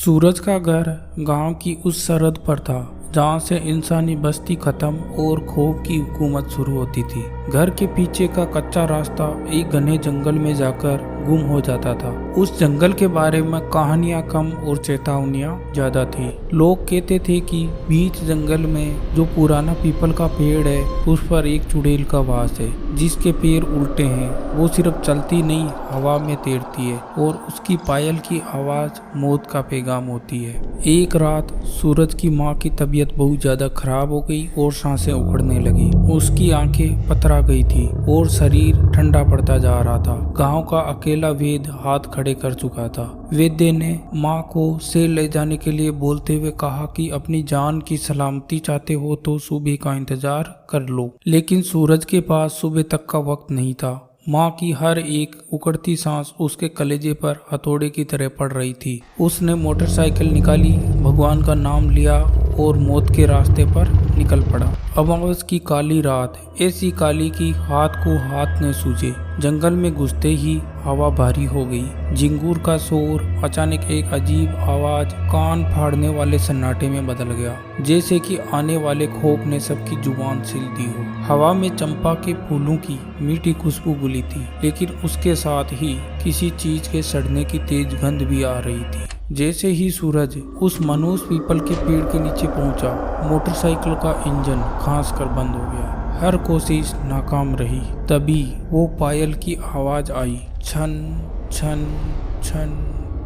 सूरज का घर गांव की उस सरहद पर था जहां से इंसानी बस्ती खत्म और खौफ की हुकूमत शुरू होती थी। घर के पीछे का कच्चा रास्ता एक घने जंगल में जाकर गुम हो जाता था। उस जंगल के बारे में कहानियां कम और चेतावनियां ज्यादा थी। लोग कहते थे कि बीच जंगल में जो पुराना पीपल का पेड़ है उस पर एक चुड़ैल का वास है जिसके पैर उल्टे हैं। वो सिर्फ चलती नहीं हवा में तैरती है और उसकी पायल की आवाज मौत का पैगाम होती है। एक रात सूरज की माँ की तबीयत बहुत ज्यादा खराब हो गई और सांसें उखड़ने लगी। उसकी आंखें पतरा गई थी और शरीर ठंडा पड़ता जा रहा था। गांव का अकेला वैद्य हाथ खड़े कर चुका था। वैद्य ने माँ को से ले जाने के लिए बोलते हुए कहा कि अपनी जान की सलामती चाहते हो तो सुबह का इंतजार कर लो। लेकिन सूरज के पास सुबह तक का वक्त नहीं था। माँ की हर एक उकड़ती सांस उसके कलेजे पर हथौड़े की तरह पड़ रही थी। उसने मोटरसाइकिल निकाली, भगवान का नाम लिया और मौत के रास्ते पर निकल पड़ा। अमावस की काली रात ऐसी काली कि हाथ को हाथ न सूझे। जंगल में घुसते ही हवा भारी हो गई। झिंगूर का शोर अचानक एक अजीब आवाज कान फाड़ने वाले सन्नाटे में बदल गया, जैसे कि आने वाले खौफ ने सबकी जुबान सील दी हो। हवा में चंपा के फूलों की मीठी खुशबू घुली थी, लेकिन उसके साथ ही किसी चीज के सड़ने की तेज गंध भी आ रही थी। जैसे ही सूरज उस मनुष्य पीपल के पेड़ के नीचे पहुंचा, मोटरसाइकिल का इंजन खांस कर बंद हो गया। हर कोशिश नाकाम रही। तभी वो पायल की आवाज आई, छन छन छन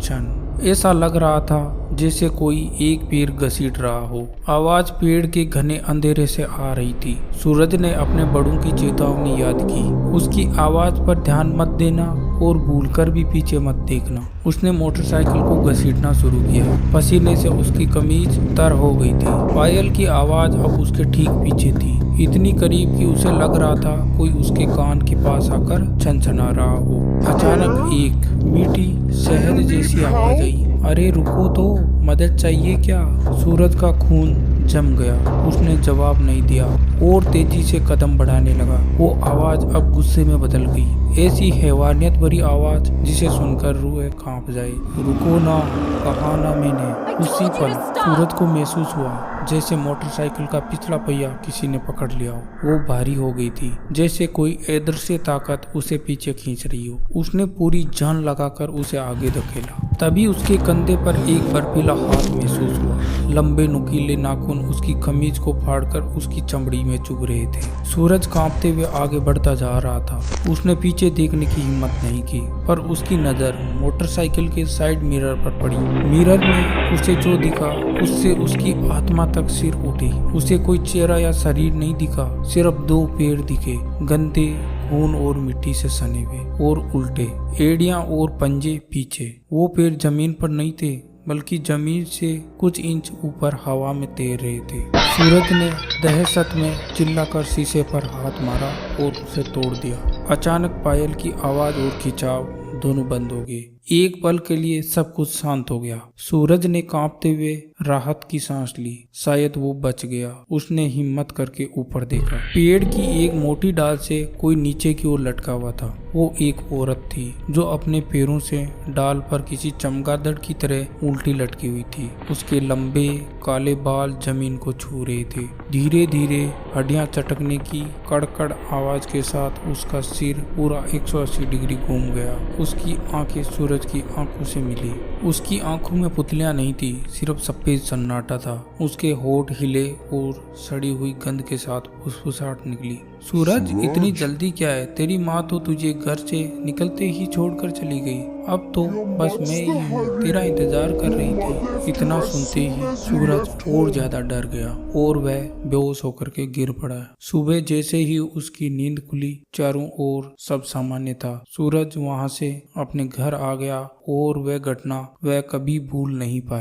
छन। ऐसा लग रहा था जैसे कोई एक पेड़ घसीट रहा हो। आवाज पेड़ के घने अंधेरे से आ रही थी। सूरज ने अपने बड़ों की चेतावनी याद की, उसकी आवाज पर ध्यान मत देना और भूलकर भी पीछे मत देखना। उसने मोटरसाइकिल को घसीटना शुरू किया। पसीने से उसकी कमीज तर हो गई थी। पायल की आवाज अब उसके ठीक पीछे थी, इतनी करीब कि उसे लग रहा था कोई उसके कान के पास आकर छनछना रहा हो। अचानक एक मीठी शहद जैसी आवाज आई, अरे रुको तो, मदद चाहिए क्या? सूरज का खून जम गया। उसने जवाब नहीं दिया और तेजी से कदम बढ़ाने लगा। वो आवाज अब गुस्से में बदल गई, ऐसी हैवानियत भरी आवाज जिसे सुनकर रूह कांप जाए। रुको ना, कहा ना मैंने। उसी पल सूरज को महसूस हुआ जैसे मोटरसाइकिल का पिछला पहिया किसी ने पकड़ लिया हो। वो भारी हो गई थी, जैसे कोई अदृश्य ताकत उसे पीछे खींच रही हो। उसने पूरी जान लगाकर उसे आगे धकेला। तभी उसके कंधे पर एक बर्फीला हाथ महसूस हुआ। लंबे नुकीले नाखून उसकी कमीज को फाड़कर उसकी चमड़ी में चुभ रहे थे। सूरज कांपते हुए आगे बढ़ता जा रहा था। उसने पीछे देखने की हिम्मत नहीं की, पर उसकी नजर मोटरसाइकिल के साइड मिरर पर पड़ी। मिरर में उसे जो दिखा उससे उसकी आत्मा तक सिर उठी। उसे कोई चेहरा या शरीर नहीं दिखा, सिर्फ दो पैर दिखे, गंदे खून और मिट्टी से सने हुए और उल्टे, एड़ियां और पंजे पीछे। वो पैर जमीन पर नहीं थे, बल्कि जमीन से कुछ इंच ऊपर हवा में तैर रहे थे। सूरज ने दहशत में चिल्लाकर शीशे पर हाथ मारा और उसे तोड़ दिया। अचानक पायल की आवाज और खिंचाव दोनों बंद हो गए। एक पल के लिए सब कुछ शांत हो गया। सूरज ने कांपते हुए राहत की सांस ली। शायद वो बच गया। उसने हिम्मत करके ऊपर देखा। पेड़ की एक मोटी डाल से कोई नीचे की ओर लटका हुआ था। वो एक औरत थी जो अपने पैरों से डाल पर किसी चमगादड़ की तरह उल्टी लटकी हुई थी। उसके लंबे काले बाल जमीन को छू रहे थे। धीरे धीरे हड्डियां चटकने की कड़कड़ आवाज के साथ उसका सिर पूरा 180 डिग्री घूम गया। उसकी आंखें सूरज की आंखों से मिली। उसकी आंखों में पुतलियां नहीं थी, सिर्फ सफेद सन्नाटा था। उसके होठ हिले और सड़ी हुई गंध के साथ फुसफुसाहट निकली। सूरज, इतनी जल्दी क्या है? तेरी माँ तो तुझे घर से निकलते ही छोड़कर चली गई। अब तो बस मैं ही हूँ, तेरा इंतजार कर रही थी। इतना सुनते ही सूरज और ज्यादा डर गया और वह बेहोश होकर के गिर पड़ा। सुबह जैसे ही उसकी नींद खुली, चारों ओर सब सामान्य था। सूरज वहां से अपने घर आ गया और वह घटना वह कभी भूल नहीं पाया।